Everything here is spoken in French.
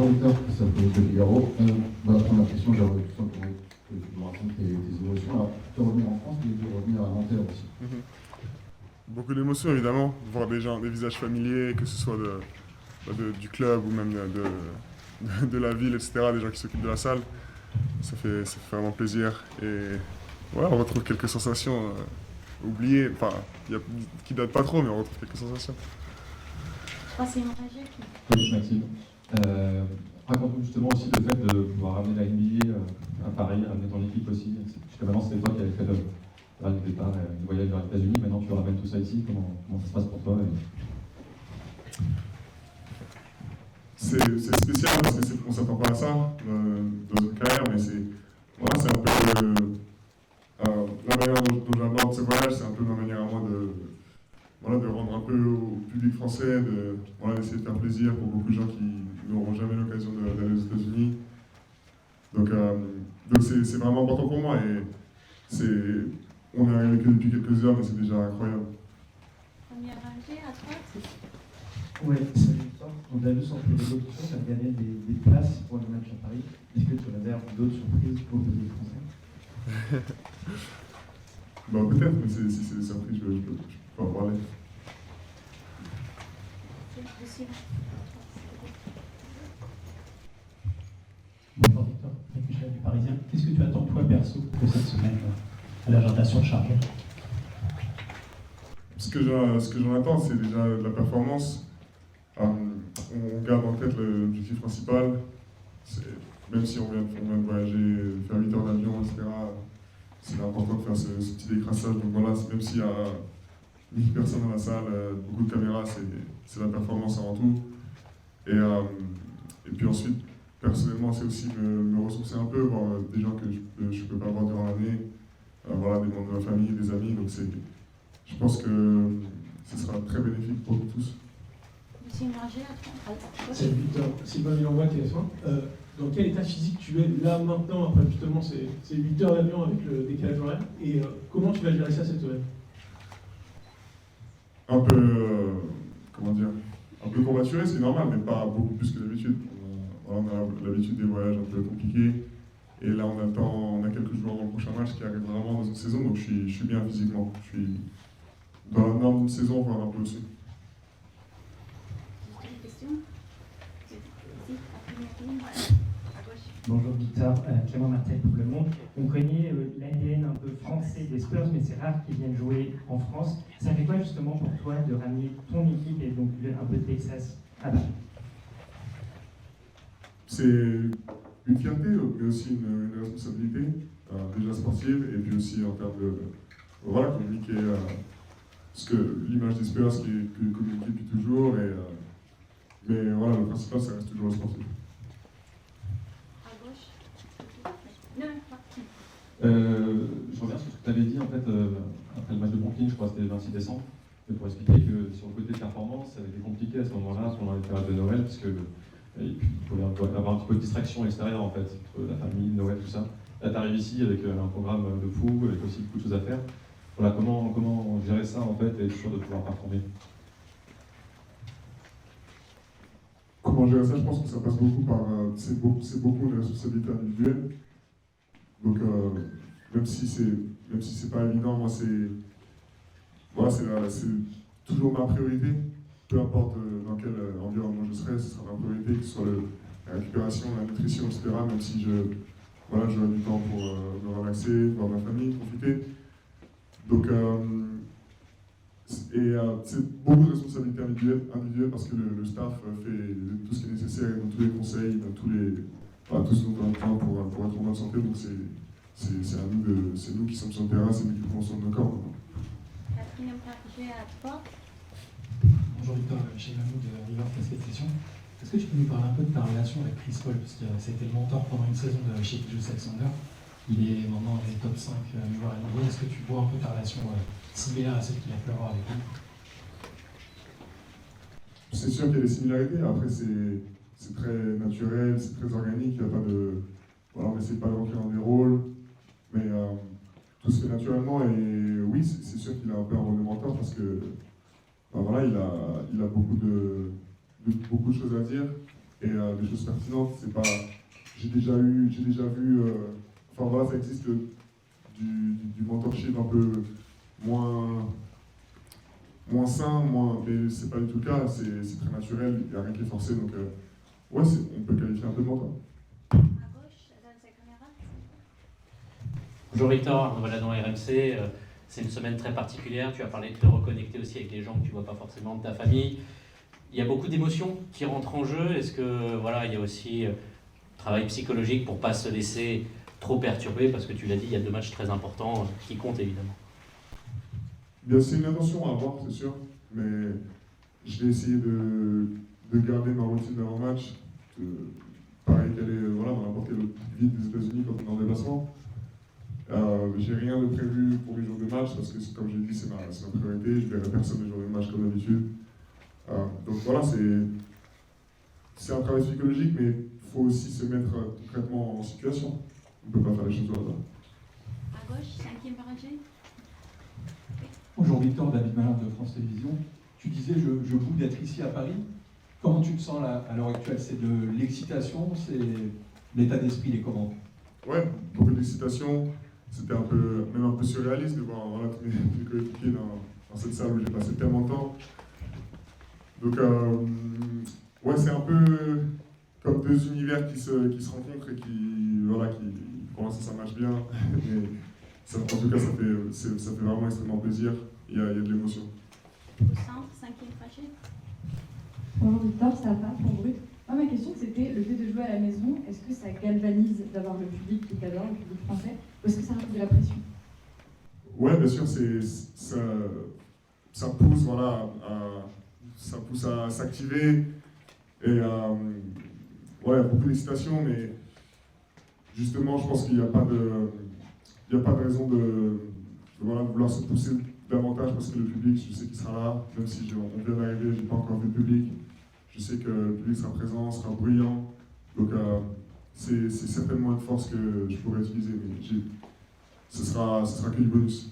Bonjour Victor, ça peut être Figaro. Première question, j'aimerais tout simplement que tu me racontes tes émotions. Alors, tu es revenu en France, mais tu es revenu à Nanterre aussi. Beaucoup d'émotions évidemment, voir des gens, des visages familiers, que ce soit du club ou même de la ville, etc., des gens qui s'occupent de la salle, ça fait vraiment plaisir. Et ouais, on retrouve quelques sensations oubliées, enfin, qui datent pas trop, mais on retrouve quelques sensations. Je crois que c'est une régie. Oui, Maxime. Raconte-nous justement aussi le fait de pouvoir ramener la NBA à Paris, ramener ton équipe aussi. Jusqu'à maintenant, c'était toi qui avais fait le départ, le voyage vers les États-Unis. Maintenant, tu ramènes tout ça ici. Comment ça se passe pour toi C'est spécial parce qu'on ne s'attend pas à ça dans notre carrière, mais c'est un peu la manière dont j'aborde ce voyage, c'est un peu ma manière à moi de rendre un peu au public français, d'essayer de faire plaisir pour beaucoup de gens qui n'auront jamais l'occasion d'aller aux États-Unis. Donc c'est vraiment important pour moi et on est arrivé que depuis quelques heures, mais c'est déjà incroyable. Première rangée à droite. Ouais, salut Victor. On a vu sur les réseaux sociaux, tu as gagné des places pour le match à Paris. Est-ce que tu réserves d'autres surprises pour le public français? Peut-être, mais si c'est des surprises, je peux pas en parler. Bonjour Victor, Michel du Parisien. Qu'est-ce que tu attends toi perso de cette semaine à l'agenda surchargé? Ce que j'en attends, c'est déjà de la performance. On garde en tête l'objectif principal. Même si on vient de voyager, faire 8 heures d'avion, etc., c'est important de faire ce petit décrassage. Donc voilà, même s'il y a 1000 personnes dans la salle, beaucoup de caméras, c'est la performance avant tout. Et puis ensuite, personnellement, c'est aussi me ressourcer un peu, voir des gens que je ne peux pas voir durant l'année, voilà, des membres de ma famille, des amis. Donc je pense que ce sera très bénéfique pour nous tous. Salut Victor, Sylvain Villenbois, TF1. Dans quel état physique tu es là maintenant, après justement ces 8 heures d'avion avec le décalage horaire, et comment tu vas gérer ça cette semaine? Un peu, un peu courbaturé, c'est normal, mais pas beaucoup plus que d'habitude. On a l'habitude des voyages un peu compliqués, et là on a quelques jours avant le prochain match qui arrive vraiment dans une saison, donc je suis bien physiquement. Je suis dans la norme d'une saison, voire un peu aussi. Bonjour Victor, Clément Martel pour Le Monde. On connaît l'ADN un peu français des Spurs, mais c'est rare qu'ils viennent jouer en France. Ça fait quoi justement pour toi de ramener ton équipe et donc un peu de Texas à Paris? C'est une fierté, mais aussi une responsabilité, déjà sportive, et puis aussi en termes de communiquer l'image des Spurs qui est communiquée depuis toujours. Mais voilà, le principal, ça reste toujours le sportif. Je reviens sur ce que tu avais dit en fait, après le match de Brooklyn, je crois que c'était le 26 décembre, pour expliquer que sur le côté de performance, ça avait été compliqué à ce moment-là, pendant les périodes de Noël, parce qu'il pouvait avoir un petit peu de distraction extérieure en fait, entre la famille, Noël, tout ça. Là, tu arrives ici avec un programme de fou, avec aussi beaucoup de choses à faire. Voilà, comment gérer ça en fait et être sûr de pouvoir performer? Comment gérer ça? Je pense que ça passe beaucoup par. C'est beaucoup de responsabilité individuelle. Donc, même si c'est pas évident, moi, c'est toujours ma priorité. Peu importe dans quel environnement je serai, ce sera ma priorité, que ce soit la récupération, la nutrition, etc. Même si j'aurai du temps pour me relaxer, voir ma famille, profiter. Donc, c'est beaucoup de responsabilités individuelles parce que le staff fait tout ce qui est nécessaire, il donne tous les conseils, il donne tout ce dont on a besoin pour être en bonne santé. Donc c'est nous qui sommes sur le terrain, c'est nous qui prenons soin de nos corps. Quatrième rangée à droite. Bonjour Victor, Michel Mamou de River Basket Session. Est-ce que tu peux nous parler un peu de ta relation avec Chris Paul? Parce que c'était le mentor pendant une saison de chez Julius Alexander. Il est maintenant dans les top 5 joueurs NBA. Est-ce que tu vois un peu ta relation similaire à celle qu'il a pu avoir avec lui? C'est sûr qu'il y a des similarités. Après, c'est très naturel, c'est très organique. Il n'y a pas de. Voilà, on n'essaie pas de rentrer dans des rôles. Mais tout se fait naturellement. Et oui, c'est sûr qu'il a un peu un rôle de mentor parce que voilà, il a beaucoup de choses à dire. et des choses pertinentes. C'est pas, j'ai déjà vu, enfin voilà, ça existe du mentorship un peu moins sain, mais c'est pas du tout le cas, c'est très naturel, il n'y a rien qui est forcé, donc ouais, on peut qualifier un peu de mentor. À gauche, dans cette caméra. Bonjour Victor, voilà dans RMC, c'est une semaine très particulière, tu as parlé de te reconnecter aussi avec les gens que tu ne vois pas forcément de ta famille. Il y a beaucoup d'émotions qui rentrent en jeu, est-ce que voilà, il y a aussi travail psychologique pour ne pas se laisser trop perturber, parce que tu l'as dit, il y a 2 matchs très importants qui comptent évidemment. Bien, c'est une attention à avoir, c'est sûr, mais je vais essayer de garder ma routine d'avant-match, pareil qu'elle est voilà, dans n'importe quelle autre ville des États-Unis quand on est en déplacement. J'ai rien de prévu pour les jours de match parce que, comme je l'ai dit, c'est ma priorité. Je verrai personne les jours de match comme d'habitude. Donc voilà, c'est un travail psychologique, mais il faut aussi se mettre concrètement en situation. On ne peut pas faire les choses au hasard. À gauche, 5e rangée. Bonjour Victor, David Malin de France Télévisions. Tu disais, je bouge d'être ici à Paris. Comment tu te sens là, à l'heure actuelle? C'est de l'excitation, c'est l'état d'esprit, il est comment? Ouais, beaucoup d'excitation. C'était même un peu surréaliste de voir voilà, tous mes coéquipiers dans cette salle où j'ai passé tellement de temps. Donc, ouais, c'est un peu comme 2 univers qui se rencontrent et qui pour l'instant ça marche bien. Mais ça, en tout cas, ça fait vraiment extrêmement plaisir. Il y a de l'émotion. Au centre, 5e rangée. Bonjour Victor, ça va pour Brut. Moi, ma question c'était le fait de jouer à la maison, est-ce que ça galvanise d'avoir le public qui t'adore, le public français, ou est-ce que ça rajoute de la pression? Ouais, bien sûr, ça pousse, voilà, ça pousse à s'activer et ouais, beaucoup d'excitation, mais justement, je pense qu'il n'y a pas de raison de voilà, vouloir se pousser davantage parce que le public, je sais qu'il sera là, même si on vient d'arriver, j'ai pas encore vu le public. Je sais que le public sera présent, sera bruyant, donc c'est certainement une force que je pourrais utiliser, mais ce sera que du bonus.